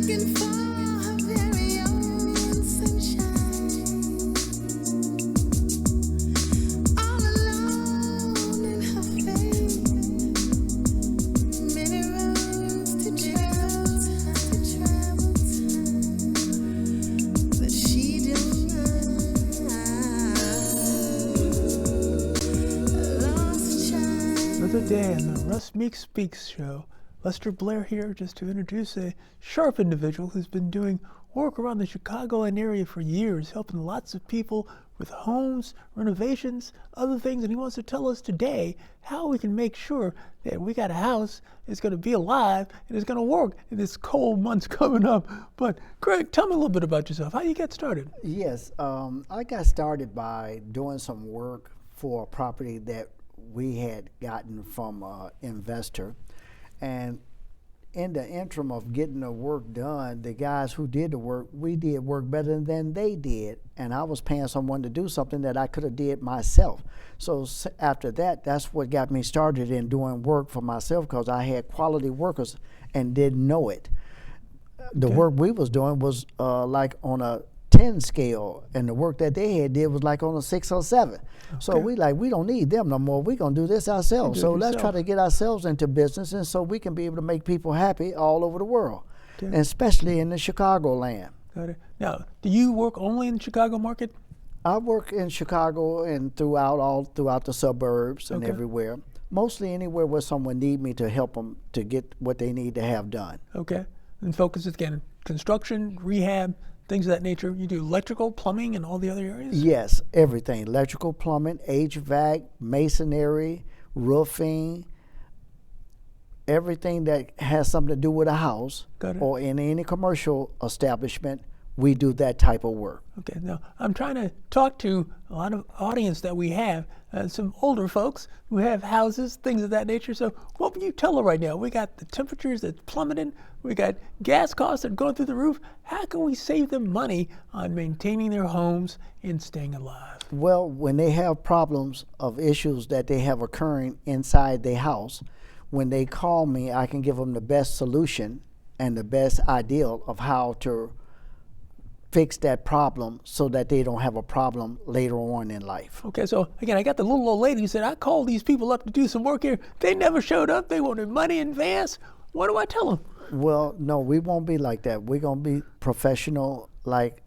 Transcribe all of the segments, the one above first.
looking for her very own sunshine. All alone in her fate. Many roads to travel time, but she don't mind. Lost child. Another day on the Russ Meek Speaks show. Lester Blair here just to introduce a sharp individual who's been doing work around the Chicagoland area for years, helping lots of people with homes, renovations, other things, and he wants to tell us today how we can make sure that we got a house that's going to be alive and it's going to work in this cold months coming up. But Greg, tell me a little bit about yourself. How you get started? Yes, I got started by doing some work for a property that we had gotten from an investor. And in the interim of getting the work done, the guys who did the work, we did work better than they did. And I was paying someone to do something that I could have did myself. So after that, that's what got me started in doing work for myself, because I had quality workers and didn't know it. The work we was doing was like on a 10 scale, and the work that they had did was like on a 6 or 7. So we don't need them no more. We're going to do this ourselves. So let's try to get ourselves into business, and so we can be able to make people happy all over the world, and especially in the Chicagoland. Got it. Now, do you work only in the Chicago market? I work in Chicago and all throughout the suburbs and everywhere. Mostly anywhere where someone need me to help them to get what they need to have done. Okay. And focus again, construction, rehab, things of that nature. You do electrical, plumbing, and all the other areas? Yes, everything. Electrical, plumbing, HVAC, masonry, roofing, everything that has something to do with a house or in any commercial establishment, we do that type of work. Okay, now I'm trying to talk to a lot of audience that we have, some older folks who have houses, things of that nature. So what would you tell them right now? We got the temperatures that's plummeting, we got gas costs that are going through the roof. How can we save them money on maintaining their homes and staying alive? Well, when they have problems of issues that they have occurring inside their house, when they call me, I can give them the best solution and the best ideal of how to fix that problem so that they don't have a problem later on in life. Okay, so again, I got the little old lady who said, I called these people up to do some work here. They never showed up. They wanted money in advance. What do I tell them? Well, no, we won't be like that. We're going to be professional like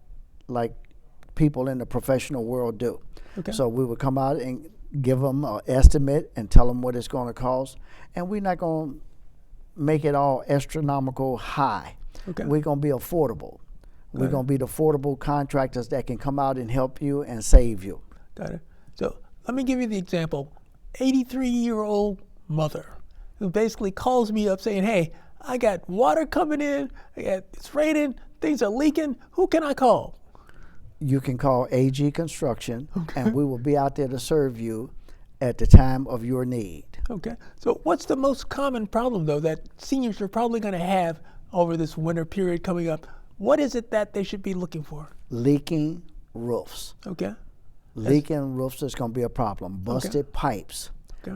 people in the professional world do. Okay. So we would come out and give them an estimate and tell them what it's going to cost. And we're not going to make it all astronomical high. Okay. We're going to be affordable. We're going to be the affordable contractors that can come out and help you and save you. Got it. So let me give you the example. 83-year-old mother who basically calls me up saying, hey, I got water coming in, it's raining, things are leaking. Who can I call? You can call AG Construction, and we will be out there to serve you at the time of your need. Okay. So what's the most common problem, though, that seniors are probably going to have over this winter period coming up? What is it that they should be looking for? Leaking roofs. Okay. Leaking roofs is going to be a problem. Busted pipes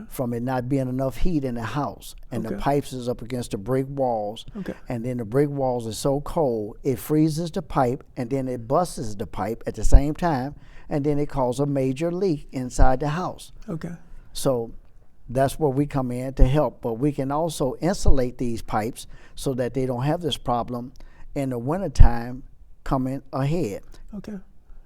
from it not being enough heat in the house. And the pipes is up against the brick walls. And then the brick walls are so cold, it freezes the pipe, and then it busts the pipe at the same time, and then it causes a major leak inside the house. Okay. So that's where we come in to help. But we can also insulate these pipes so that they don't have this problem in the wintertime coming ahead. Okay.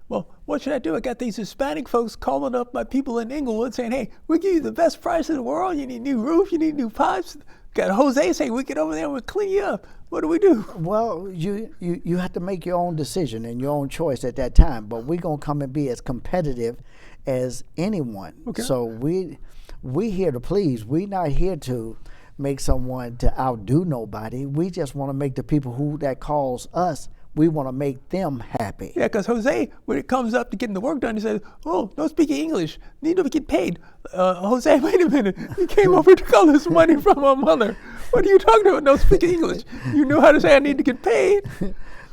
Well, what should I do? I got these Hispanic folks calling up my people in Inglewood saying, hey, we give you the best price in the world. You need new roof, you need new pipes. Got Jose saying, we get over there and we'll clean you up. What do we do? Well, you have to make your own decision and your own choice at that time. But we're going to come and be as competitive as anyone. Okay. So we here to please. We're not here to make someone to outdo nobody. We just want to make the people who that calls us, we want to make them happy. Yeah, because Jose, when it comes up to getting the work done, he says, oh, don't speak English. Need to get paid. Jose, wait a minute. You came over to call us money from our mother. What are you talking about? Don't speak English. You know how to say I need to get paid.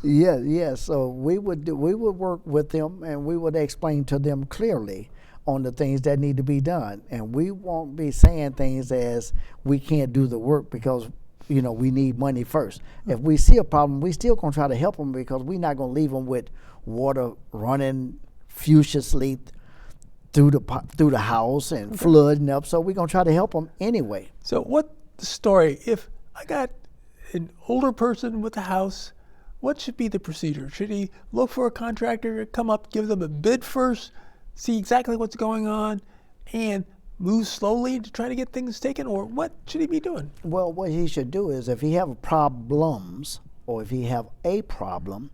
Yeah. So we would work with them, and we would explain to them clearly on the things that need to be done. And we won't be saying things as we can't do the work, because we need money first. If we see a problem, we still gonna try to help them because we're not gonna leave them with water running furiously through the house and flooding up. So we're gonna try to help them anyway. So what the story, if I got an older person with a house, what should be the procedure? Should he look for a contractor to come up, give them a bid first, see exactly what's going on, and move slowly to try to get things taken, or what should he be doing? Well, what he should do is if he have problems or if he have a problem,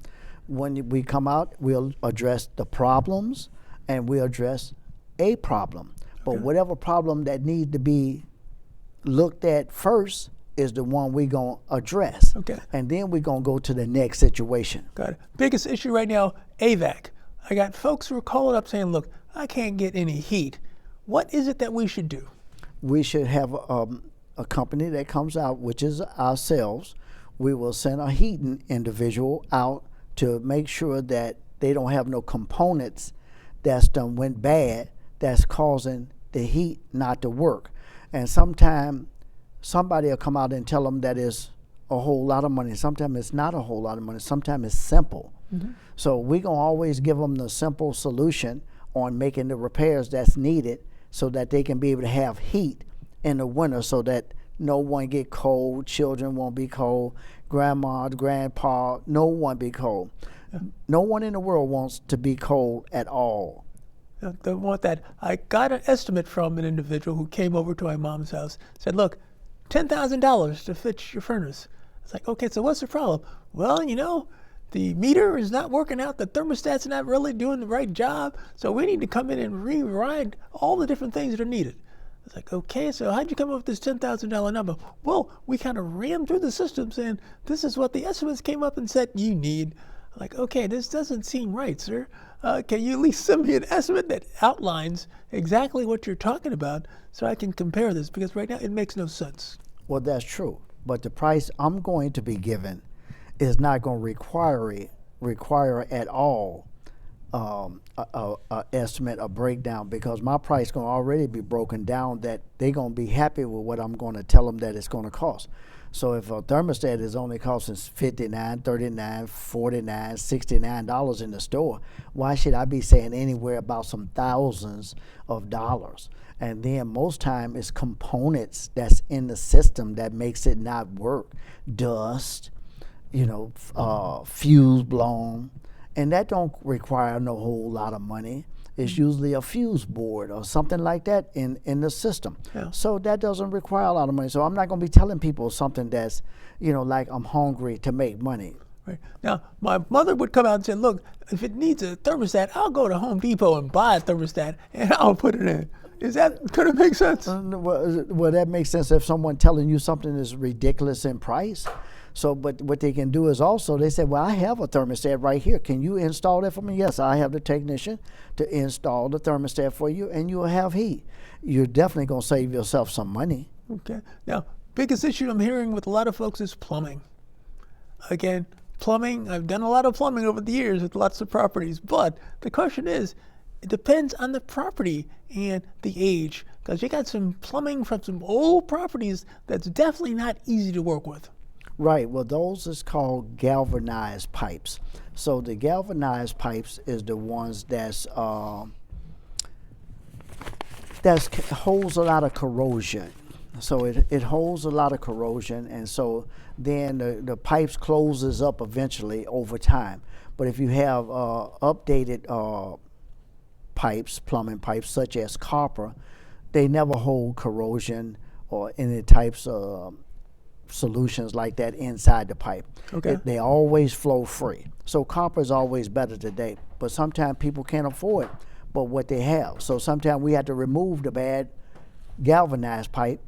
when we come out, we'll address the problems and we'll address a problem. But whatever problem that needs to be looked at first is the one we're going to address. Okay. And then we're going to go to the next situation. Got it. Biggest issue right now, AVAC. I got folks who are calling up saying, look, I can't get any heat. What is it that we should do? We should have a company that comes out, which is ourselves. We will send a heating individual out to make sure that they don't have no components that's done went bad that's causing the heat not to work. And sometimes somebody will come out and tell them that it's a whole lot of money. Sometimes it's not a whole lot of money. Sometimes it's simple. So we're going to always give them the simple solution on making the repairs that's needed so that they can be able to have heat in the winter so that no one get cold, children won't be cold, grandma, grandpa, no one be cold. No one in the world wants to be cold at all. Don't want that. I got an estimate from an individual who came over to my mom's house, said, look, $10,000 to fix your furnace. It's like, okay, so what's the problem? Well, the meter is not working out, the thermostat's not really doing the right job, so we need to come in and rewrite all the different things that are needed. It's like, okay, so how'd you come up with this $10,000 number? Well, we kind of ran through the system saying, this is what the estimates came up and said you need. Like, okay, this doesn't seem right, sir. Can you at least send me an estimate that outlines exactly what you're talking about so I can compare this? Because right now it makes no sense. Well, that's true. But the price I'm going to be given is not going to require at all a estimate, a breakdown, because my price going to already be broken down that they're going to be happy with what I'm going to tell them that it's going to cost. So if a thermostat is only costing $59, $39, $49, $69 in the store, why should I be saying anywhere about some thousands of dollars? And then most time it's components that's in the system that makes it not work. Dust, fuse blown, and that don't require no whole lot of money. It's usually a fuse board or something like that in the system. Yeah. So that doesn't require a lot of money. So I'm not going to be telling people something that's, like I'm hungry to make money. Right. Now, my mother would come out and say, look, if it needs a thermostat, I'll go to Home Depot and buy a thermostat and I'll put it in. Is that going to make sense? Well, that makes sense if someone telling you something is ridiculous in price. So, but what they can do is also, they say, well, I have a thermostat right here. Can you install that for me? Yes, I have the technician to install the thermostat for you, and you'll have heat. You're definitely going to save yourself some money. Okay. Now, biggest issue I'm hearing with a lot of folks is plumbing. Again, plumbing, I've done a lot of plumbing over the years with lots of properties, but the question is, it depends on the property and the age, because you got some plumbing from some old properties that's definitely not easy to work with. Right. Well, those is called galvanized pipes. So the galvanized pipes is the ones that holds a lot of corrosion. So it holds a lot of corrosion, and so then the pipes closes up eventually over time. But if you have updated pipes, plumbing pipes such as copper, they never hold corrosion or any types of solutions like that inside the pipe. Okay. They always flow free. So copper is always better today, but sometimes people can't afford but what they have. So sometimes we have to remove the bad galvanized pipe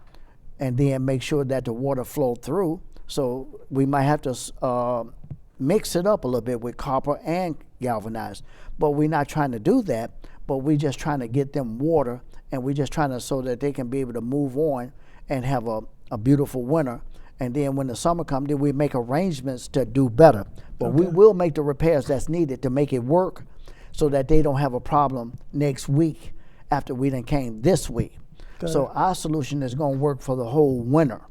and then make sure that the water flow through. So we might have to mix it up a little bit with copper and galvanized, but we're not trying to do that, but we're just trying to get them water, and we're just trying to so that they can be able to move on and have a beautiful winter. And then when the summer comes, then we make arrangements to do better. But we will make the repairs that's needed to make it work so that they don't have a problem next week after we done came this week. So our solution is going to work for the whole winter.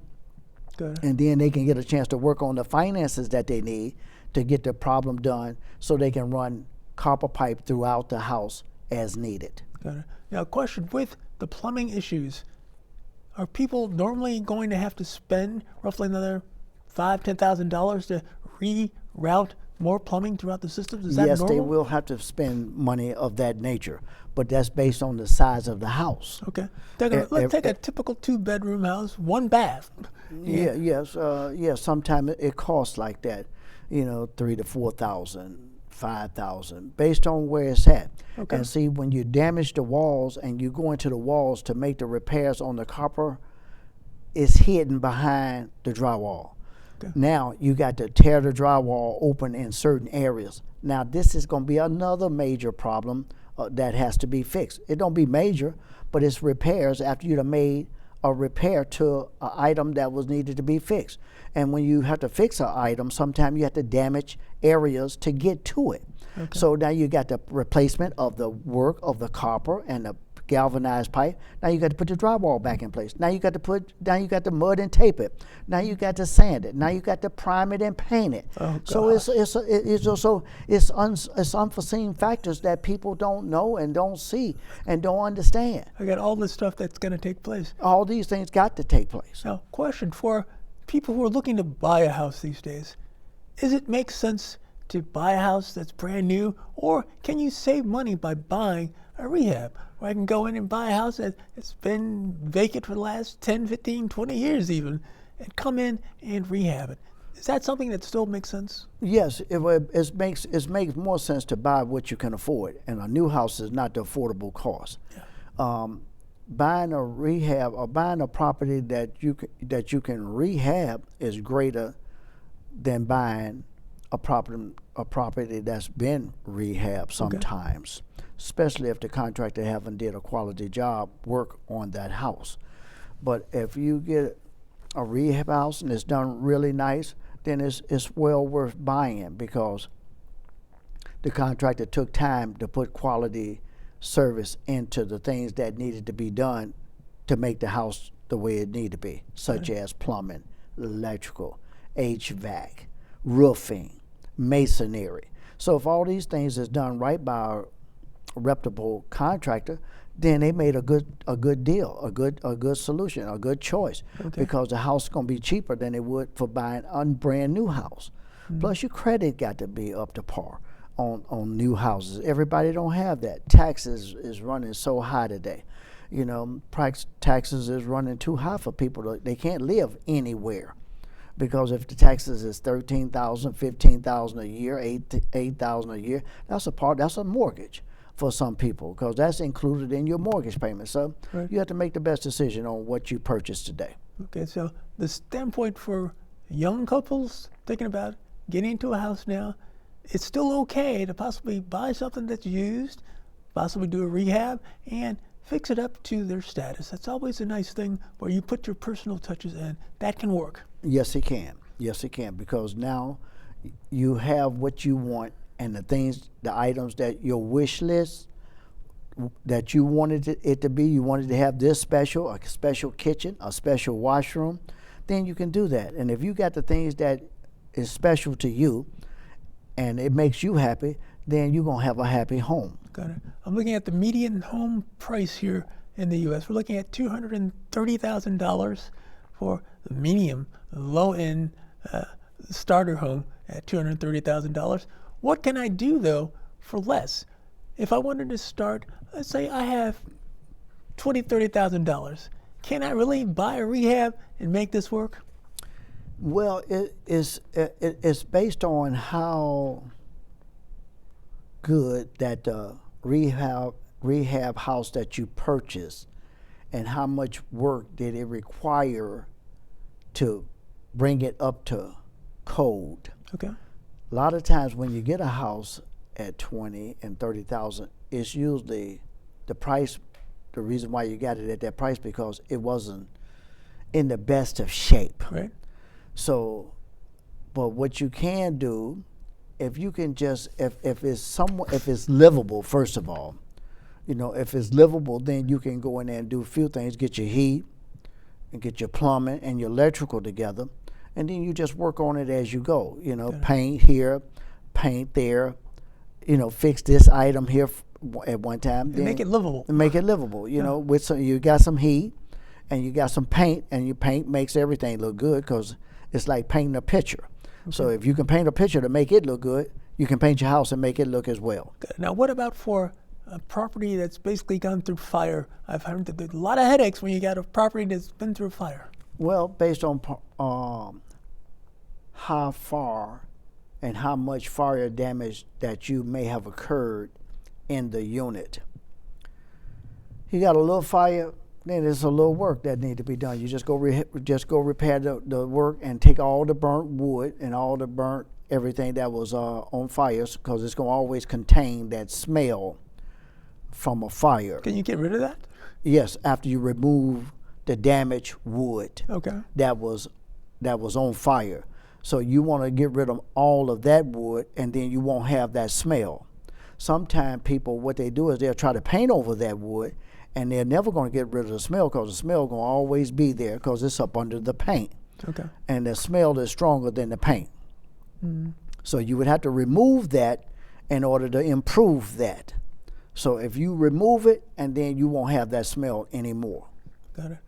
Got it. And then they can get a chance to work on the finances that they need to get the problem done so they can run copper pipe throughout the house as needed. Got it. Now, question with the plumbing issues, are people normally going to have to spend roughly another $5,000-$10,000 to reroute more plumbing throughout the systems? Is that Yes, normal? they will have to spend money of that nature, but that's based on the size of the house. Okay. Ev- Let's take a typical 2-bedroom house, 1 bath. Yes. Sometimes it costs like that, $3,000 to $4,000, $5,000, based on where it's at. Okay. And see, when you damage the walls and you go into the walls to make the repairs on the copper, it's hidden behind the drywall. Okay. Now you got to tear the drywall open in certain areas. Now this is going to be another major problem that has to be fixed. It don't be major, but it's repairs after you've made a repair to an item that was needed to be fixed. And when you have to fix an item, sometimes you have to damage areas to get to it. Okay. So now you got the replacement of the work of the copper and the galvanized pipe. Now you got to put the drywall back in place. Now you got to mud and tape it. Now you got to sand it. Now you got to prime it and paint it. Oh, so it's unforeseen factors that people don't know and don't see and don't understand. I got all this stuff that's going to take place. All these things got to take place. Now, question for people who are looking to buy a house these days. Does it make sense to buy a house that's brand new, or can you save money by buying a rehab? Where I can go in and buy a house that's been vacant for the last 10, 15, 20 years even, and come in and rehab it. Is that something that still makes sense? Yes, it makes more sense to buy what you can afford, and a new house is not the affordable cost. Yeah. Buying a rehab or buying a property that you can rehab is greater than buying a property that's been rehabbed sometimes, especially if the contractor haven't did a quality job work on that house. But if you get a rehab house and it's done really nice, then it's well worth buying it because the contractor took time to put quality service into the things that needed to be done to make the house the way it needed to be, such as plumbing, electrical, HVAC, roofing, masonry. So if all these things is done right by a reputable contractor, then they made a good deal, a good solution, a good choice, because the house is going to be cheaper than it would for buying a brand new house. Plus your credit got to be up to par on new houses. Everybody don't have that. Taxes is running so high today. Taxes is running too high for people. They can't live anywhere. Because if the taxes is $13,000, $15,000 a year, $8,000 a year, that's a mortgage for some people, because that's included in your mortgage payment. So you have to make the best decision on what you purchase today. Okay, so the standpoint for young couples thinking about getting into a house now, it's still okay to possibly buy something that's used, possibly do a rehab, and fix it up to their status. That's always a nice thing where you put your personal touches in. That can work. Yes, it can. Yes, it can, because now you have what you want, and the items that your wish list that you wanted it to be, you wanted to have a special kitchen, a special washroom, then you can do that. And if you got the things that is special to you and it makes you happy, then you're going to have a happy home. Got it. I'm looking at the median home price here in the U.S. We're looking at $230,000 for the medium, low-end starter home at $230,000. What can I do, though, for less? If I wanted to start, let's say I have $20,000, $30,000. Can I really buy a rehab and make this work? Well, it's based on how good that rehab house that you purchased and how much work did it require to bring it up to code. Okay. A lot of times when you get a house at 20 and 30,000, it's usually the price. The reason why you got it at that price because it wasn't in the best of shape. Right. So, but what you can do, if you can just if it's livable, first of all, if it's livable, then you can go in there and do a few things. Get your heat, and get your plumbing and your electrical together, and then you just work on it as you go. Paint here, paint there, fix this item here at one time. And make it livable. Make it livable. With some, you got some heat, and you got some paint, and your paint makes everything look good because it's like painting a picture. Okay. So if you can paint a picture to make it look good, you can paint your house and make it look as well. Good. Now, what about for a property that's basically gone through fire? I've heard that there's a lot of headaches when you got a property that's been through fire. Well, based on how far and how much fire damage that you may have occurred in the unit. You got a little fire, then there's a little work that need to be done. You just go repair the work and take all the burnt wood and all the burnt everything that was on fire, because it's going to always contain that smell from a fire. Can you get rid of that? Yes, after you remove the damaged wood that was on fire. So you want to get rid of all of that wood, and then you won't have that smell. Sometimes people, what they do is they'll try to paint over that wood, and they're never going to get rid of the smell, because the smell going to always be there because it's up under the paint. Okay. And the smell is stronger than the paint. Mm-hmm. So you would have to remove that in order to improve that. So if you remove it, and then you won't have that smell anymore. Got it.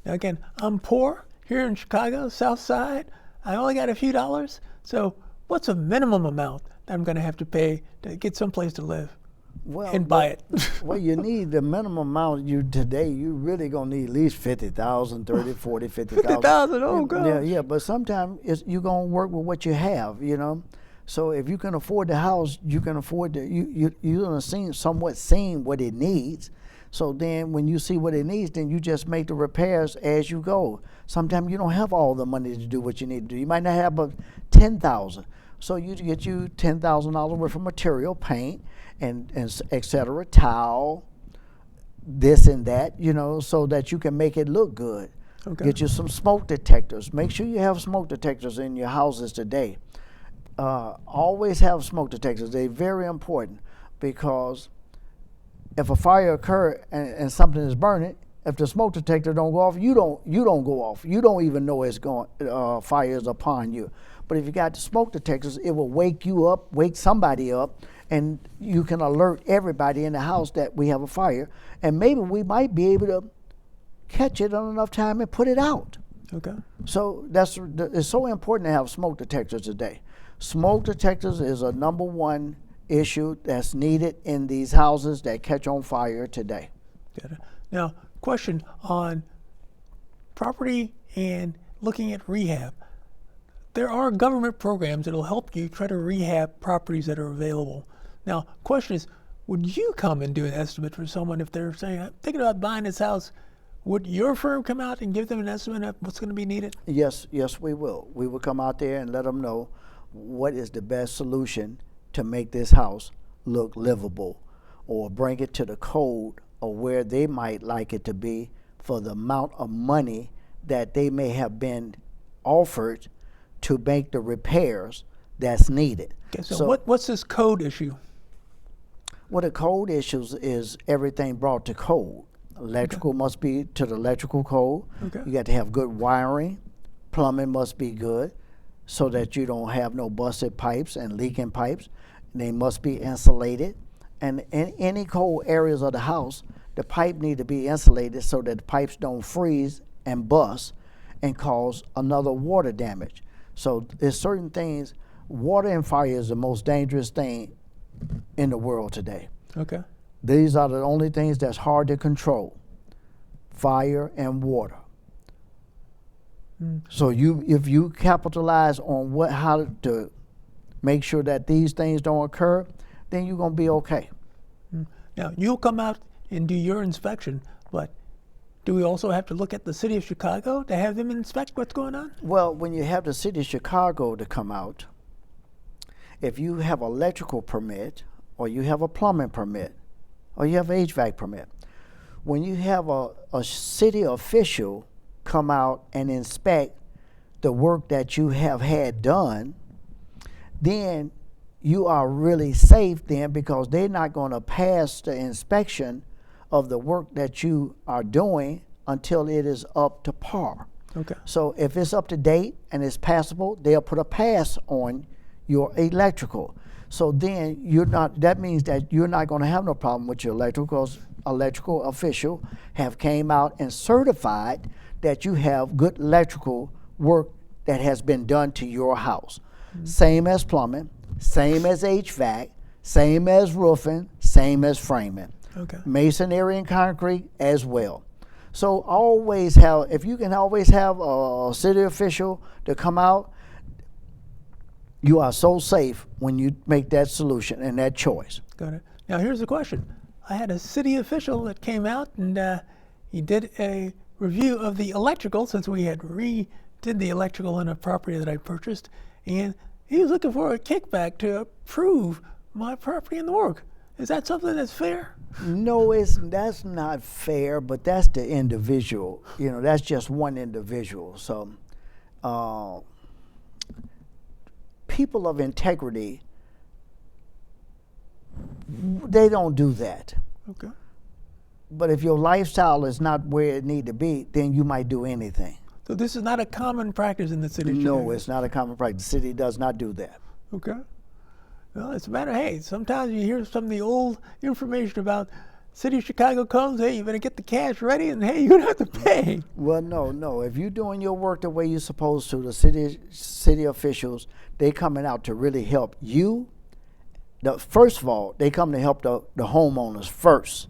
Now again, I'm poor here in Chicago, South Side. I only got a few dollars. So what's a minimum amount that I'm going to have to pay to get someplace to live and buy it? Well, you need the minimum amount today. You really going to need at least 50,000, 30, 40, 50,000. 50,000, oh God. Yeah, but sometimes you're going to work with what you have, So if you can afford the house, you can afford you're going to somewhat see what it needs. So then when you see what it needs, then you just make the repairs as you go. Sometimes you don't have all the money to do what you need to do. You might not have but $10,000. So you get you $10,000 worth of material, paint, and et cetera, towel, this and that, so that you can make it look good. Okay. Get you some smoke detectors. Make sure you have smoke detectors in your houses today. Always have smoke detectors. They're very important, because if a fire occurs and something is burning, if the smoke detector don't go off, you don't go off. You don't even know it's going. Fire is upon you. But if you got the smoke detectors, it will wake you up, wake somebody up, and you can alert everybody in the house that we have a fire. And maybe we might be able to catch it on enough time and put it out. Okay. So it's so important to have smoke detectors today. Smoke detectors is a number one issue that's needed in these houses that catch on fire today. Got it. Now, question on property and looking at rehab. There are government programs that will help you try to rehab properties that are available. Now, question is, would you come and do an estimate for someone if they're saying, I'm thinking about buying this house? Would your firm come out and give them an estimate of what's going to be needed? Yes, we will. We will come out there and let them know what is the best solution to make this house look livable, or bring it to the code or where they might like it to be for the amount of money that they may have been offered to make the repairs that's needed. Okay, so what's this code issue? Well, the code issues is everything brought to code. Electrical must be to the electrical code. Okay. You got to have good wiring. Plumbing must be good, so that you don't have no busted pipes and leaking pipes. They must be insulated. And in any cold areas of the house, the pipe need to be insulated so that the pipes don't freeze and bust and cause another water damage. So there's certain things. Water and fire is the most dangerous thing in the world today. Okay. These are the only things that's hard to control: fire and water. So if you capitalize on how to make sure that these things don't occur, then you're going to be okay. Now, you'll come out and do your inspection, but do we also have to look at the city of Chicago to have them inspect what's going on? Well, when you have the city of Chicago to come out, if you have an electrical permit, or you have a plumbing permit, or you have an HVAC permit, when you have a city official come out and inspect the work that you have had done, then you are really safe then, because they're not going to pass the inspection of the work that you are doing until it is up to par. Okay. So if it's up to date and it's passable, they'll put a pass on your electrical. So then that means that you're not going to have no problem with your electrical, because electrical official have came out and certified that you have good electrical work that has been done to your house. Same as plumbing, same as HVAC, same as roofing, same as framing. Okay. Masonry and concrete as well. So always have, if you can always have a city official to come out, you are so safe when you make that solution and that choice. Got it. Now here's the question. I had a city official that came out and he did a review of the electrical, since we had redid the electrical on a property that I purchased, and he was looking for a kickback to approve my property and the work. Is that something that's fair? No, that's not fair, but that's the individual. You know, that's just one individual. So people of integrity, they don't do that. Okay. But if your lifestyle is not where it need to be, then you might do anything. So this is not a common practice in the city of No, Chicago? it's not a common practice. The city does not do that. Okay. Well, it's a matter, hey, sometimes you hear some of the old information about city of Chicago comes, hey, you better get the cash ready, and hey, you don't have to pay. Well, no. If you're doing your work the way you're supposed to, the city officials, they coming out to really help you. First of all, they come to help the homeowners first.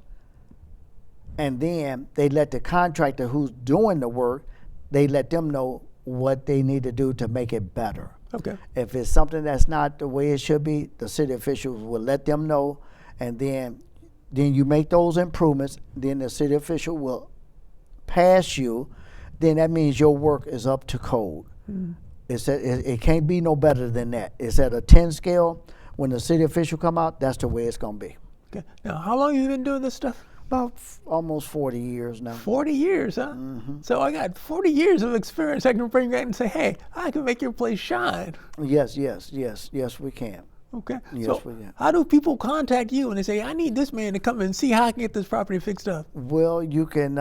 And then they let the contractor who's doing the work, they let them know what they need to do to make it better. Okay. If it's something that's not the way it should be, the city officials will let them know, and then you make those improvements, then the city official will pass you, then that means your work is up to code. It can't be no better than that. It's at a 10 scale. When the city official come out, that's the way it's going to be. Okay. Now, how long have you been doing this stuff? About almost 40 years now. 40 years, huh? So I got 40 years of experience I can bring back and say, hey, I can make your place shine. Yes, we can. Okay. Yes, So we can. how do people contact you when they say, I need this man to come and see how I can get this property fixed up? Well, you can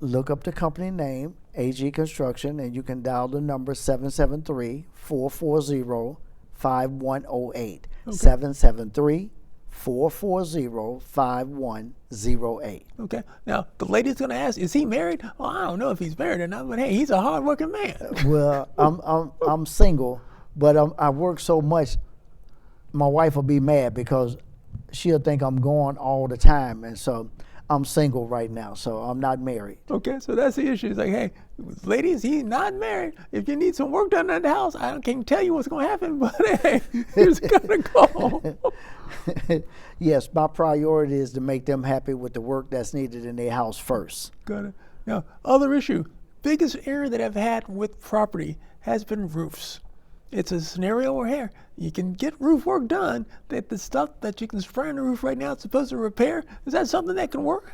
look up the company name, AG Construction, and you can dial the number 773-440-5108. 773-440-5108. Okay. Now, the lady's going to ask, is he married? Well, I don't know if he's married or not, but hey, he's a hard-working man. Well, I'm single, but I work so much, my wife will be mad because she'll think I'm gone all the time, and so I'm single right now, so I'm not married. Okay, so that's the issue. It's like, hey, ladies, he's not married. If you need some work done at the house, I can't tell you what's going to happen, but hey, here's gonna go. Yes, my priority is to make them happy with the work that's needed in their house first. Got it. Now, other issue, biggest error that I've had with property has been roofs. It's a scenario where, here, you can get roof work done, that the stuff that you can spray on the roof right now it's supposed to repair. Is that something that can work?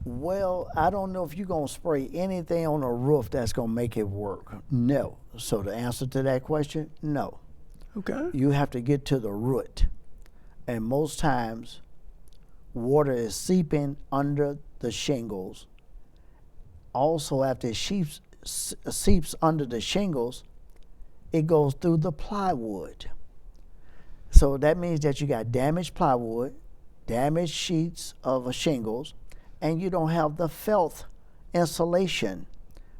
Well, I don't know if you're going to spray anything on a roof that's going to make it work. No. So the answer to that question, no. Okay. You have to get to the root. And most times, water is seeping under the shingles. Also, after it seeps under the shingles, it goes through the plywood. So that means that you got damaged plywood, damaged sheets of shingles, and you don't have the felt insulation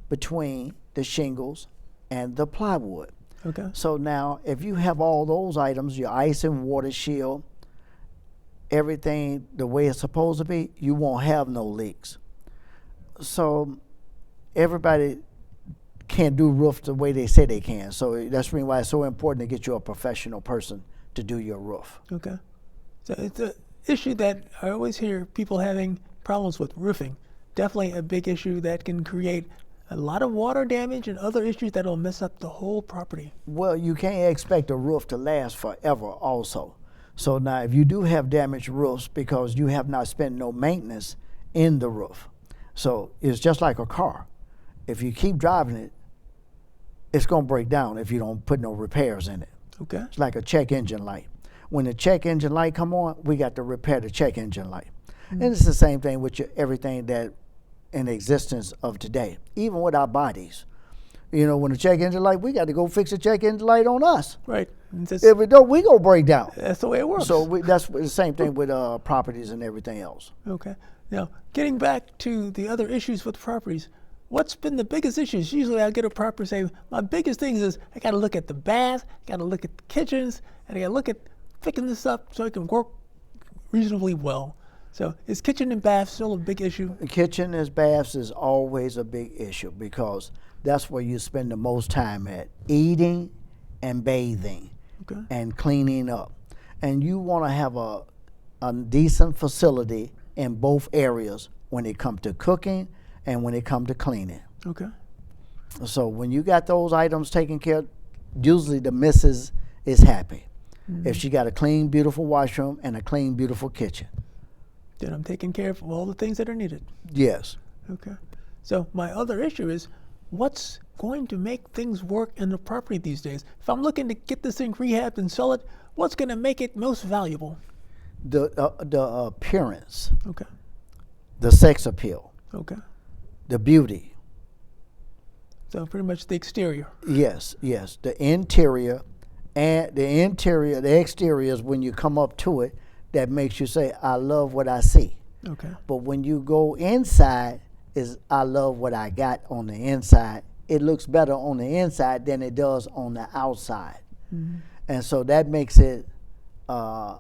between the shingles and the plywood. Okay. So now, if you have all those items, your ice and water shield, everything the way it's supposed to be, you won't have no leaks. So everybody can't do roofs the way they say they can. So that's the reason why it's so important to get you a professional person to do your roof. Okay. So it's an issue that I always hear people having problems with roofing. Definitely a big issue that can create a lot of water damage and other issues that will mess up the whole property. Well, you can't expect a roof to last forever also. So now if you do have damaged roofs because you have not spent no maintenance in the roof. So it's just like a car. If you keep driving it, it's going to break down if you don't put no repairs in it. Okay. It's like a check engine light. When the check engine light come on, we got to repair the check engine light. And it's the same thing with everything that in existence of today, even with our bodies. You know, when the check engine light, we got to go fix the check engine light on us. Right. If we don't, we gonna break down. That's the way it works. So that's the same thing with properties and everything else. Okay. Now, getting back to the other issues with properties, what's been the biggest issues? Usually I get a property say, my biggest thing is I got to look at the bath, I got to look at the kitchens, and I got to look at picking this up so it can work reasonably well. So is kitchen and bath still a big issue? Kitchen and baths is always a big issue because that's where you spend the most time at, eating and bathing and cleaning up. And you want to have a decent facility in both areas when it comes to cooking and when it comes to cleaning. Okay. So when you got those items taken care of, usually the missus is happy. If she got a clean, beautiful washroom and a clean, beautiful kitchen. Then I'm taking care of all the things that are needed. Yes. Okay. So my other issue is what's going to make things work in the property these days? If I'm looking to get this thing rehabbed and sell it, what's going to make it most valuable? The appearance, Okay. the sex appeal, Okay. the beauty. So pretty much the exterior. Yes, yes. The interior and the exterior is when you come up to it that makes you say, I love what I see. Okay. But when you go inside, is I love what I got on the inside. It looks better on the inside than it does on the outside. And so that makes it a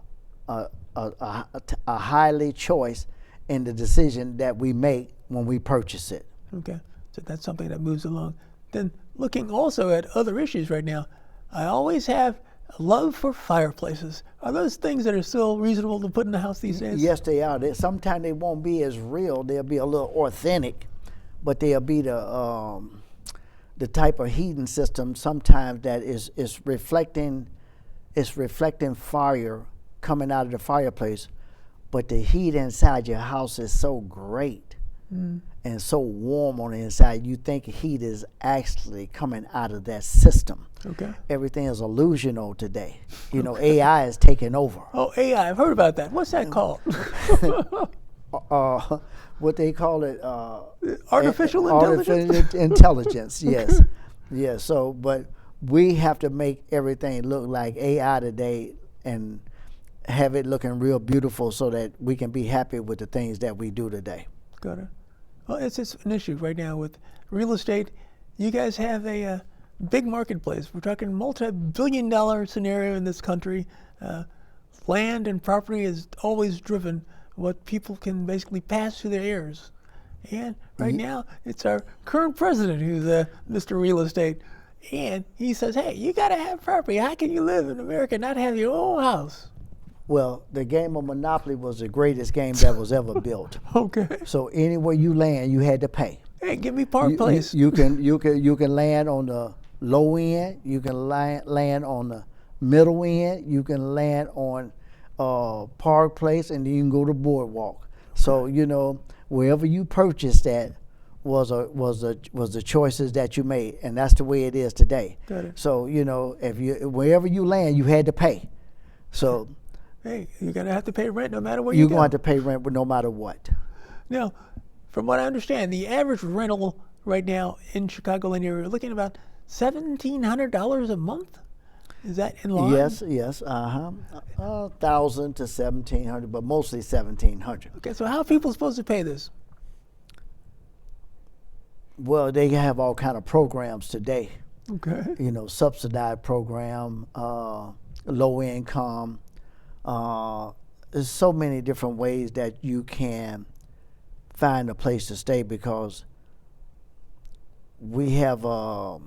highly choice in the decision that we make when we purchase it. Okay. So that's something that moves along. Then looking also at other issues right now, I always have a love for fireplaces. Are those things that are still reasonable to put in the house these days? Yes, they are. Sometimes they won't be as real. They'll be a little authentic, but they'll be the type of heating system sometimes that is reflecting fire coming out of the fireplace, but the heat inside your house is so great and so warm on the inside, you think heat is actually coming out of that system. Okay. Everything is illusional today. You know, AI is taking over. Oh, AI, I've heard about that. What's that called? What they call it? Artificial intelligence? Artificial intelligence, yes. Yes, so, but we have to make everything look like AI today and have it looking real beautiful so that we can be happy with the things that we do today. Got it. Well, it's an issue right now with real estate. You guys have a big marketplace. We're talking multi-billion-dollar scenario in this country. Land and property has always driven what people can basically pass to their heirs. And right now, it's our current president who's Mr. Real Estate. And he says, hey, you got to have property. How can you live in America and not have your own house? Well, the game of Monopoly was the greatest game that was ever built. Okay. So anywhere you land, you had to pay. Hey, give me Park Place. You can land on the low end. You can land on the middle end. You can land on Park Place, and then you can go to Boardwalk. So you know wherever you purchased that was the choices that you made, and that's the way it is today. Got it. So you know wherever you land, you had to pay. So Hey, you're going to have to pay rent no matter where you go. you're going to have to pay rent no matter what. Now, from what I understand, the average rental right now in Chicagoland area, we're looking at about $1,700 a month. Is that in line? Yes, 1,000 to 1,700, but mostly 1,700. Okay, so how are people supposed to pay this? Well, they have all kind of programs today. Okay. You know, subsidized program, low income. There's so many different ways that you can find a place to stay because we have a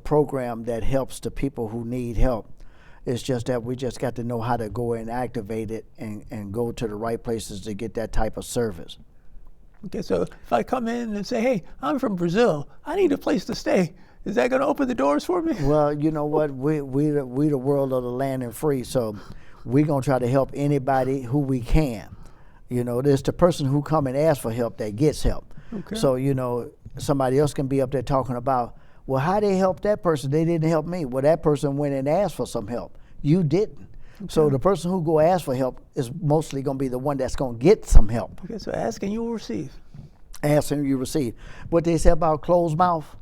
program that helps the people who need help. It's just that we just got to know how to go and activate it and go to the right places to get that type of service. Okay, so if I come in and say, hey, I'm from Brazil, I need a place to stay, is that going to open the doors for me? Well, you know what? We the world of the land and free, so we're going to try to help anybody who we can. You know, there's the person who come and ask for help that gets help. Okay. So, you know, somebody else can be up there talking about, well, how they help that person? They didn't help me. Well, that person went and asked for some help. You didn't. Okay. So the person who go ask for help is mostly going to be the one that's going to get some help. Okay, so ask and you will receive. Ask and you receive. What they say about closed mouth,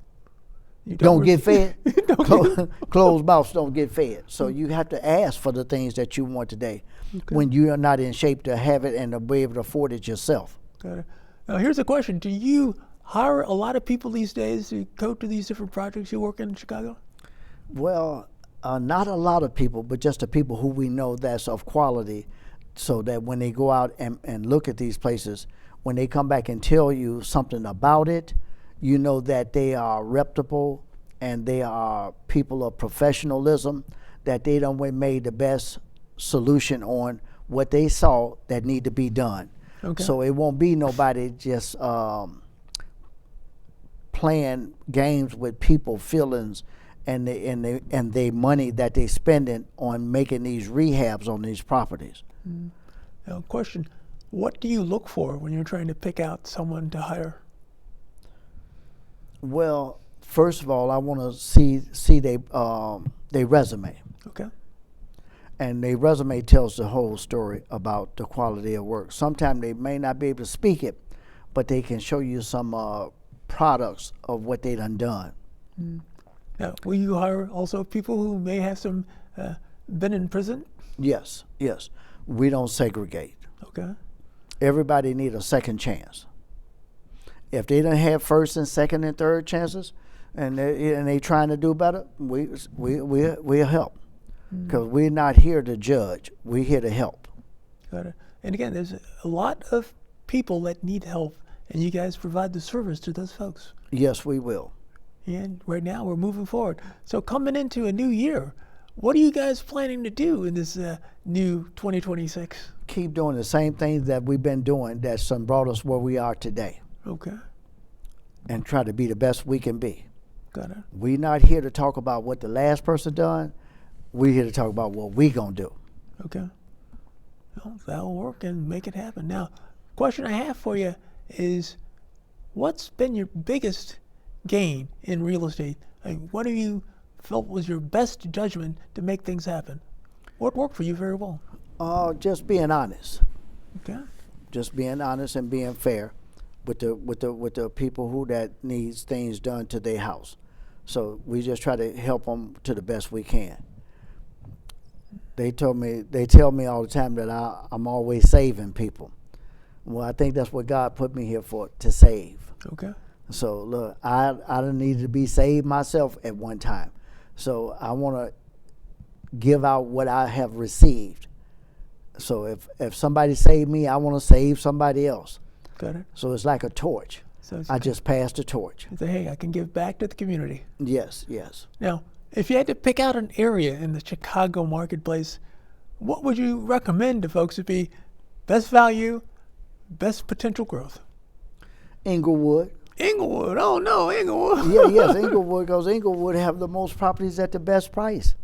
You don't get receive- fed. Don't get- Closed mouths don't get fed. So you have to ask for the things that you want today when you are not in shape to have it and to be able to afford it yourself. Got it. Now here's a question: do you hire a lot of people these days to go to these different projects you work in Chicago? Well, not a lot of people, but just the people who we know that's of quality, so that when they go out and look at these places, when they come back and tell you something about it, you know that they are reputable and they are people of professionalism, that they done made the best solution on what they saw that need to be done. Okay. So it won't be nobody just playing games with people feelings and the money that they spending on making these rehabs on these properties. Now, question: what do you look for when you're trying to pick out someone to hire? Well, first of all, I want to see their resume, Okay. and their resume tells the whole story about the quality of work. Sometimes they may not be able to speak it, but they can show you some products of what they done. Now, will you hire also people who may have some been in prison? Yes, yes. We don't segregate. Okay. Everybody need a second chance. If they don't have first and second and third chances, and they trying to do better, we'll help, because we're not here to judge. We're here to help. Got it. And again, there's a lot of people that need help, and you guys provide the service to those folks. Yes, we will. And right now, we're moving forward. So coming into a new year, what are you guys planning to do in this new 2026? Keep doing the same things that we've been doing that's brought us where we are today, Okay. and try to be the best we can be. Got it. We're not here to talk about what the last person done. We're here to talk about what we gonna do. Okay. Well, that'll work and make it happen. Now, question I have for you is, what's been your biggest gain in real estate? What have you felt was your best judgment to make things happen? What worked for you very well? Just being honest. Okay. Just being honest and being fair with the people who that needs things done to their house. So we just try to help them to the best we can. They tell me all the time that I'm always saving people. Well, I think that's what God put me here for, to save. Okay. So look, I done needed to be saved myself at one time. So I want to give out what I have received. So if somebody saved me, I want to save somebody else. Got it. So it's like a torch. So it's I just passed the torch. say, hey, I can give back to the community. Yes, yes. Now, if you had to pick out an area in the Chicago marketplace, what would you recommend to folks to be best value, best potential growth? Inglewood. Inglewood. Oh no, Inglewood. Yes, Inglewood, because Inglewood have the most properties at the best price.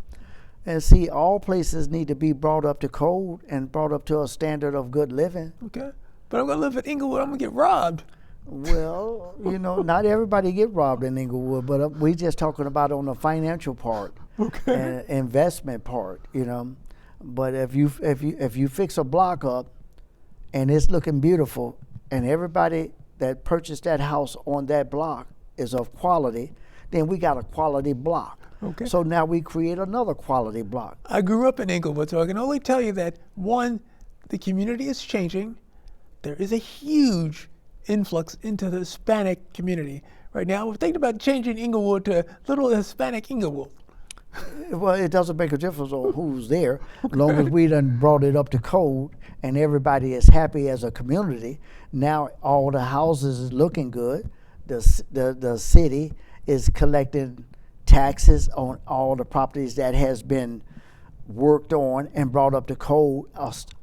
And see, all places need to be brought up to code and brought up to a standard of good living. Okay. But I'm gonna live in Inglewood. I'm gonna get robbed. Well, not everybody get robbed in Inglewood, but we just talking about on the financial part, and investment part, But if you fix a block up, and it's looking beautiful, and everybody that purchased that house on that block is of quality, then we got a quality block. Okay. So now we create another quality block. I grew up in Inglewood, so I can only tell you that one, the community is changing. There is a huge influx into the Hispanic community. Right now, we're thinking about changing Inglewood to little Hispanic Inglewood. Well, it doesn't make a difference on who's there, as long as we done brought it up to code and everybody is happy as a community. Now all the houses is looking good. The city is collecting taxes on all the properties that has been worked on and brought up to code,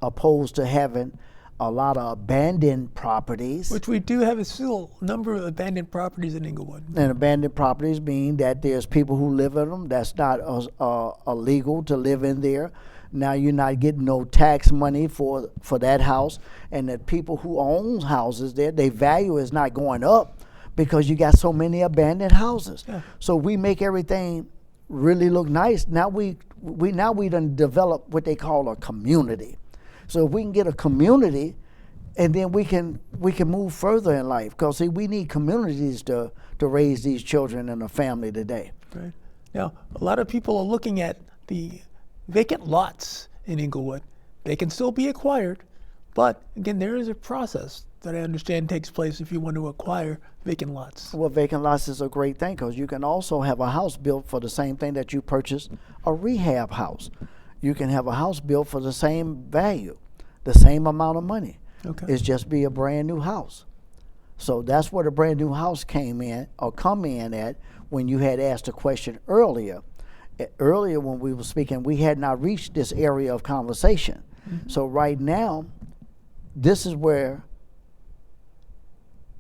opposed to having a lot of abandoned properties. Which we do have a still number of abandoned properties in Inglewood. And abandoned properties mean that there's people who live in them. That's not illegal to live in there. Now you're not getting no tax money for that house. And the people who own houses there, their value is not going up because you got so many abandoned houses. Yeah. So we make everything really look nice. Now we done develop what they call a community. So if we can get a community and then we can move further in life. Because see, we need communities to raise these children in a family today. Right. Now, a lot of people are looking at the vacant lots in Inglewood. They can still be acquired, but again, there is a process that I understand takes place if you want to acquire vacant lots. Well, vacant lots is a great thing because you can also have a house built for the same thing that you purchased a rehab house. You can have a house built for the same value, the same amount of money. Okay. It's just be a brand new house. So that's where the brand new house come in at when you had asked a question earlier. Earlier when we were speaking, we had not reached this area of conversation. Mm-hmm. So right now, this is where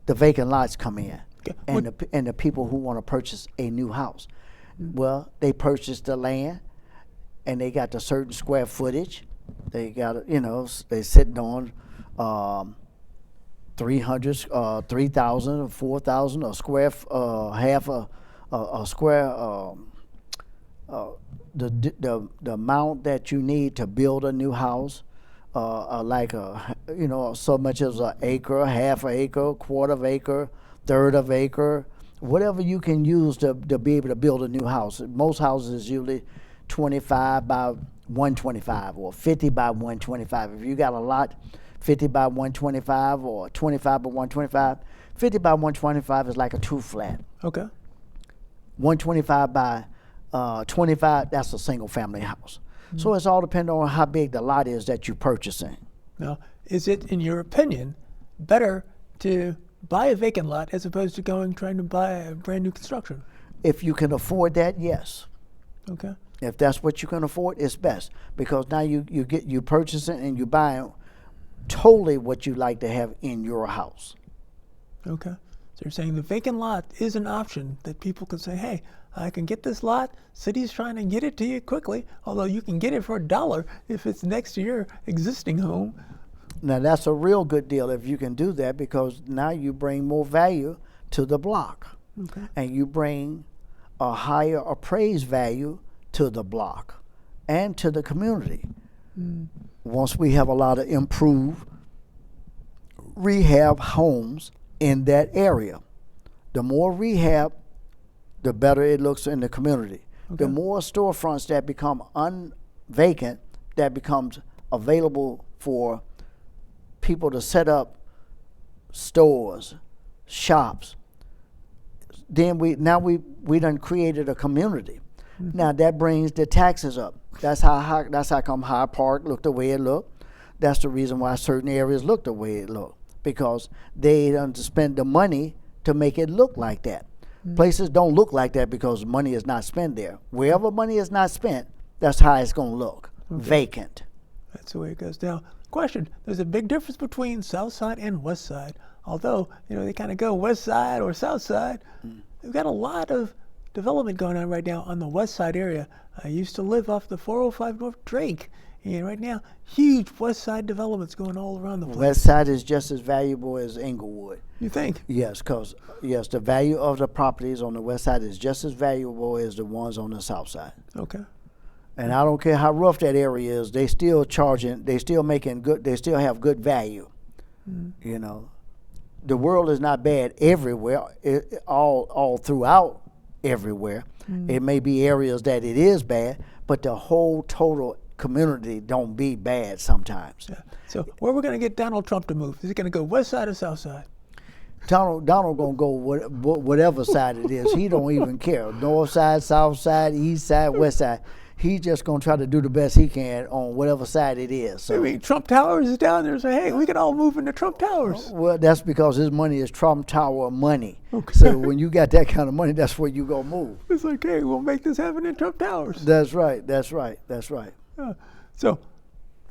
the vacant lots come in, okay. and the people who want to purchase a new house. Mm-hmm. Well, they purchased the land, and they got the certain square footage. They got, they're sitting on 300, 3,000 or 4,000 a square, half a square. The amount that you need to build a new house, like so much as an acre, half an acre, quarter of acre, third of acre, whatever you can use to be able to build a new house. Most houses usually 25 by 125 or 50 by 125. If you got a lot, 50 by 125 or 25 by 125, 50 by 125 is like a 2-flat. Okay. 125 by 25, that's a single family house. Mm-hmm. So it's all dependent on how big the lot is that you're purchasing. Now, is it, in your opinion, better to buy a vacant lot as opposed to trying to buy a brand new construction? If you can afford that, yes. Okay. If that's what you can afford, it's best, because now you purchase it and you buy totally what you like to have in your house. Okay. So you're saying the vacant lot is an option that people can say, hey, I can get this lot. City's trying to get it to you quickly, although you can get it for $1 if it's next to your existing home. Now that's a real good deal if you can do that, because now you bring more value to the block. Okay. And you bring a higher appraised value to the block and to the community. Mm. Once we have a lot of improved rehab homes in that area, the more rehab, the better it looks in the community. Okay. The more storefronts that become vacant, that becomes available for people to set up stores, shops, then we done created a community. Mm-hmm. Now that brings the taxes up. That's how come Hyde Park looked the way it looked. That's the reason why certain areas look the way it looked, because they done spend the money to make it look like that. Mm-hmm. Places don't look like that because money is not spent there. Wherever money is not spent, that's how it's going to look. Okay. Vacant. That's the way it goes. Now, question, there's a big difference between South Side and West Side. Although, they kind of go West Side or South Side. Mm. We've got a lot of development going on right now on the West Side area. I used to live off the 405 North Drake. And right now, huge West Side developments going all around the place. West Side is just as valuable as Inglewood. You think? Yes, because the value of the properties on the West Side is just as valuable as the ones on the South Side. Okay. And I don't care how rough that area is, they still charging, they still making good, they still have good value. Mm. The world is not bad everywhere, all throughout everywhere. Mm. It may be areas that it is bad, but the whole total community don't be bad sometimes. Yeah. So where are we going to get Donald Trump to move? Is he going to go West Side or South Side? Donald gonna go whatever side it is. He don't even care. North side, south side, east side, west side. He's just gonna try to do the best he can on whatever side it is. So, I mean, Trump Towers is down there. So hey, we can all move into Trump Towers. Well, that's because his money is Trump Tower money. Okay. So when you got that kind of money, that's where you gonna move. It's like, hey, we'll make this happen in Trump Towers. That's right. That's right. So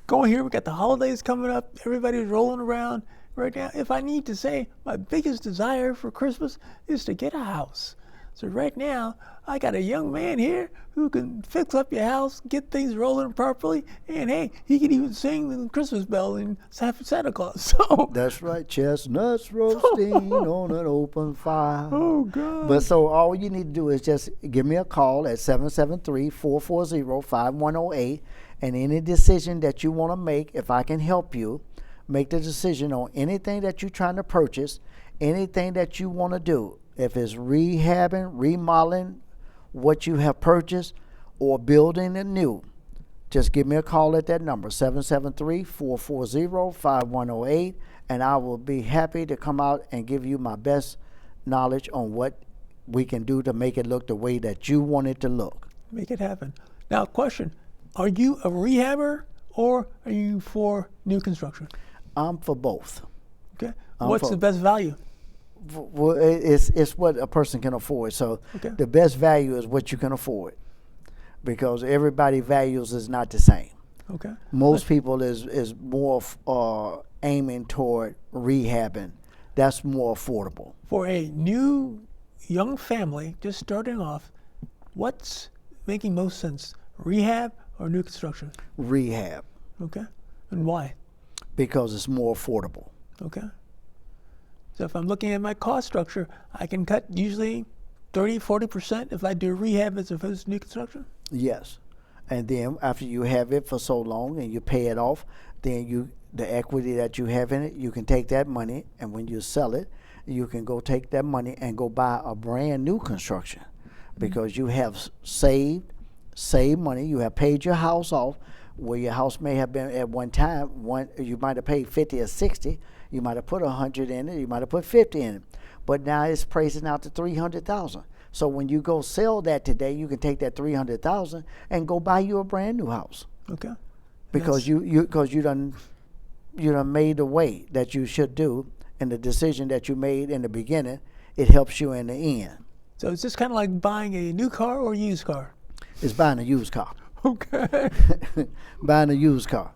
going here, we got the holidays coming up. Everybody's rolling around. Right now, if I need to say, my biggest desire for Christmas is to get a house. So right now, I got a young man here who can fix up your house, get things rolling properly, and hey, he can even sing the Christmas bell in Santa Claus. So that's right, chestnuts roasting on an open fire. Oh, God. But so all you need to do is just give me a call at 773-440-5108, and any decision that you want to make, if I can help you, make the decision on anything that you're trying to purchase, anything that you want to do. If it's rehabbing, remodeling what you have purchased, or building it new, just give me a call at that number, 773-440-5108, and I will be happy to come out and give you my best knowledge on what we can do to make it look the way that you want it to look. Make it happen. Now, question, are you a rehabber or are you for new construction? I'm for both. Okay. What's the best value? Well, it's what a person can afford. So Okay. the best value is what you can afford, because everybody values is not the same. Okay. Most people is more aiming toward rehabbing. That's more affordable. For a new young family just starting off, what's making most sense, rehab or new construction? Rehab, Okay. And why? because it's more affordable. Okay. So if I'm looking at my cost structure, I can cut usually 30-40% if I do rehab as opposed to new construction? Yes. And then after you have it for so long and you pay it off, then the equity that you have in it, you can take that money, and when you sell it, you can go take that money and go buy a brand new construction, because you have saved money. You have paid your house off, where your house may have been at one time, you might have paid 50 or 60, you might have put 100 in it, you might have put 50 in it, but now it's pricing out to 300,000. So when you go sell that today, you can take that 300,000 and go buy you a brand new house, Okay. because you done made the way that you should do, and the decision that you made in the beginning, it helps you in the end. So it's just kind of like buying a new car or a used car? It's buying a used car. Okay. Buying a used car.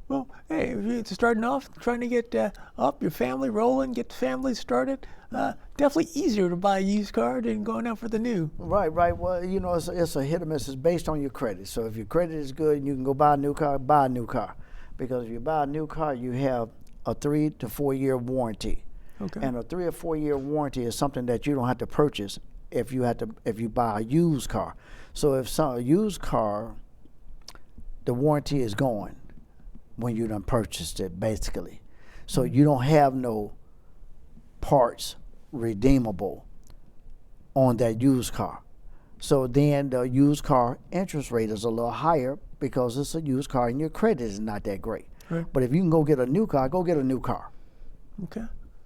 Well, hey, if you're starting off, trying to get up your family rolling, get the family started, definitely easier to buy a used car than going out for the new. Right. Well, it's a hit or miss. It's based on your credit. So if your credit is good and you can go buy a new car, buy a new car. Because if you buy a new car, you have a 3 to 4 year warranty. Okay. And a 3 or 4 year warranty is something that you don't have to purchase if you buy a used car. So if a used car, the warranty is gone when you done purchased it, basically. So you don't have no parts redeemable on that used car. So then the used car interest rate is a little higher, because it's a used car and your credit is not that great. Right. But if you can go get a new car, go get a new car. Okay.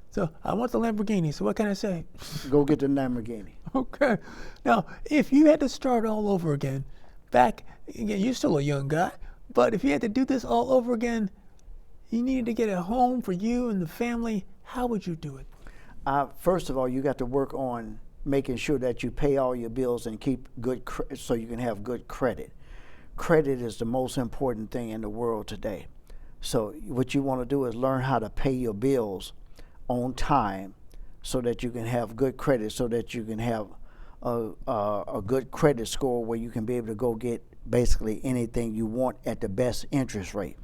So I want the Lamborghini, so what can I say? Go get the Lamborghini. Okay. Now, if you had to start all over again, again, you're still a young guy, but if you had to do this all over again, you needed to get a home for you and the family, how would you do it? First of all, you got to work on making sure that you pay all your bills and keep good so you can have good credit. Credit is the most important thing in the world today. So what you want to do is learn how to pay your bills on time, so that you can have good credit, so that you can have a good credit score where you can be able to go get basically anything you want at the best interest rate.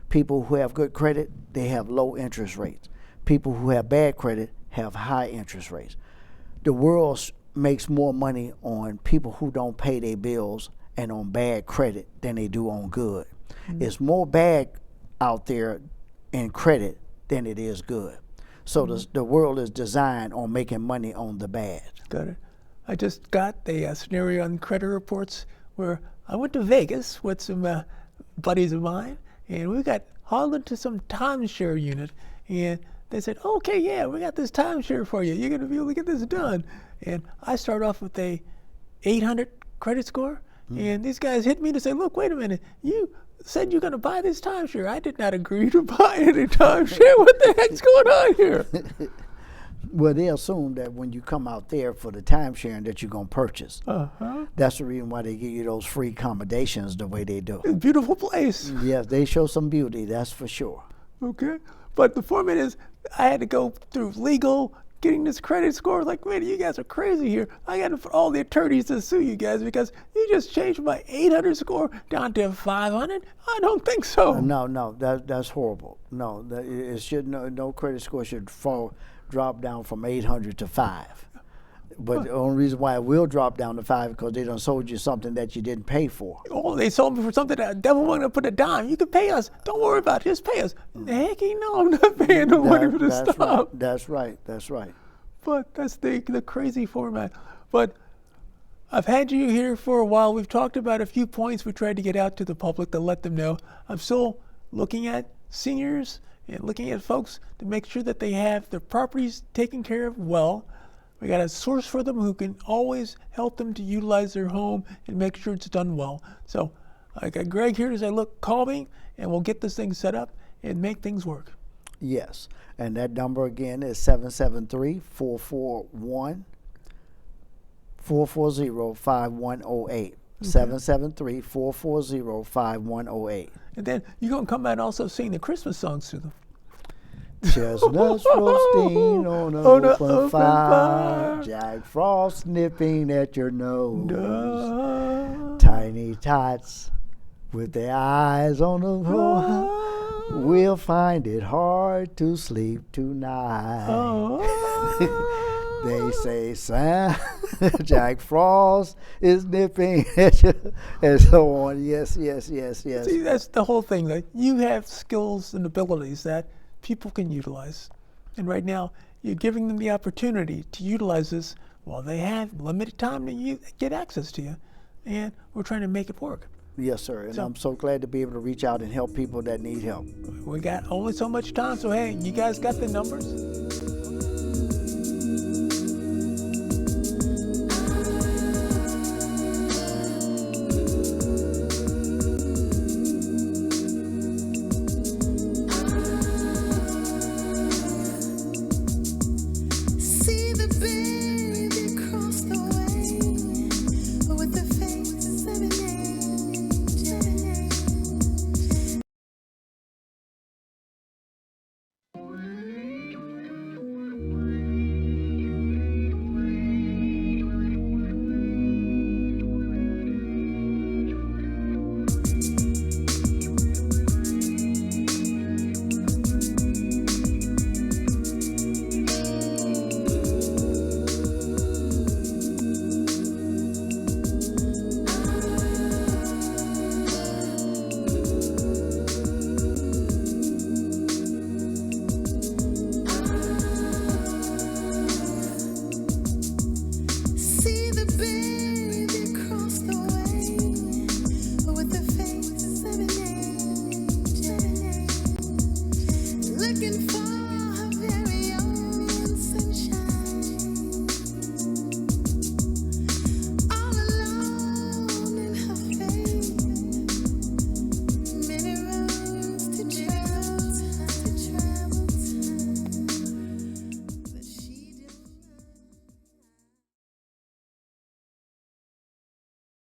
People who have good credit, they have low interest rates. People who have bad credit have high interest rates. The world makes more money on people who don't pay their bills and on bad credit than they do on good. Mm-hmm. It's more bad out there in credit than it is good. So the world is designed on making money on the bad. Got it. I just got a scenario on credit reports where I went to Vegas with some buddies of mine, and we got hauled into some timeshare unit, and they said, okay, yeah, we got this timeshare for you. You're going to be able to get this done. And I start off with a 800 credit score, and these guys hit me to say, look, wait a minute, you said you're going to buy this timeshare. I did not agree to buy any timeshare. What the heck's going on here? Well, they assume that when you come out there for the timesharing that you're going to purchase. Uh-huh. That's the reason why they give you those free accommodations the way they do. It's a beautiful place. Yes, they show some beauty, that's for sure. Okay. But the format is I had to go through legal, getting this credit score. Like, man, you guys are crazy here. I got to put all the attorneys to sue you guys because you just changed my 800 score down to 500. I don't think so. No, that's horrible. No, it should no credit score should drop down from 800 to 5. But the only reason why it will drop down to 5 because they done sold you something that you didn't pay for. Oh, they sold me for something that I never wanted to put a dime. You can pay us. Don't worry about it. Just pay us. Heck, no, I'm not paying no money for this That's stuff. right. That's right. That's right. But that's the crazy format. But I've had you here for a while. We've talked about a few points we tried to get out to the public to let them know. I'm still looking at seniors and looking at folks to make sure that they have their properties taken care of well. We got a source for them who can always help them to utilize their home and make sure it's done well. So I got Greg here to say, look, call me and we'll get this thing set up and make things work. Yes. And that number again is 773-441-440-5108. 773-440-5108. And then you're going to come out and also sing the Christmas songs to them. Chestnuts roasting on an On a open open fire. fire. Jack Frost nipping at your nose. Duh. Tiny tots with their eyes on the floor. We'll find it hard to sleep tonight. They say, Sam, Jack Frost is nipping at you, and so on. Yes, yes, yes, yes. See, that's the whole thing. Like, you have skills and abilities that people can utilize. And right now, you're giving them the opportunity to utilize this while they have limited time to get access to you. And we're trying to make it work. Yes, sir. And So- I'm so glad to be able to reach out and help people that need help. We got only so much time, so hey, you guys got the numbers.